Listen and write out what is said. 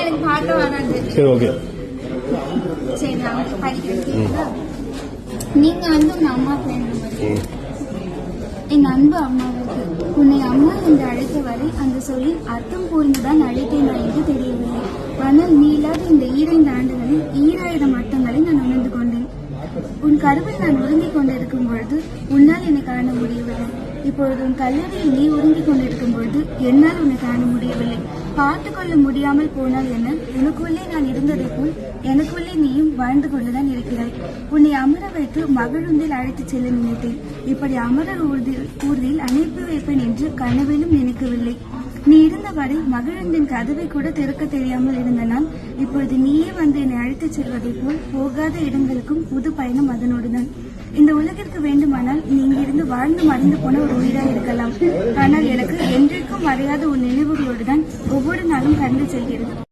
எனக்கு பார்க்க வராது. சரி ஓகே. சரி நான் படிக்கிறேன். நீங்க வந்து உங்க அம்மா பேர் என் அன்பு அம்மாவுக்கு உன்னை அம்மா என்று அழைத்த வரை அந்த சொல்லில் அர்த்தம் கூர்ந்துதான் அழைத்தேன் என்று தெரியவில்லை. ஆனால் நீ இல்லாத இந்த 2 ஆண்டுகளில் 2000 அர்த்தங்களை நான் உணர்ந்து கொண்டேன். உன் கருவில் நான் உறங்கிக் கொண்டிருக்கும் பொழுது உன்னால் என்னை காண முடியவில்லை. இப்பொழுது உன் கல்லறையில் நீ உறங்கிக் கொண்டிருக்கும் பொழுது என்னால் உன்னை காண முடியவில்லை. பார்த்துக் கொள்ள முடியாமல் போனால் என்ன, உனக்குள்ளே நான் இருந்ததை போல் எனக்குள்ளே நீயும் வாழ்ந்து கொண்டுதான் இருக்கிறாய். உன்னை அமர வைத்து மகிழுந்தில் அழைத்துச் செல்ல நினைத்தேன். இப்படி அமரர் ஊர்தியில் அனுப்பி வைப்பேன் என்று கனவிலும் நினைக்கவில்லை. நீ இருந்தவரை மகிழுந்தின் கதவை கூட திறக்க தெரியாமல் இருந்த நான் இப்பொழுது நீயே வந்து என்னை அழைத்துச் செல்வதை போல் போகாத இடங்களுக்கும் புது பயணம் அதனோடுதான். இந்த உலகிற்கு வேண்டுமானால் நீ இங்கிருந்து வாழ்ந்து மறைந்து போன ஒரு உயிராக இருக்கலாம். ஆனால் எனக்கு என்றைக்கும் மறையாத உன் நினைவுகளோடுதான் ஒவ்வொரு நாளும் கடந்து செல்கிறது.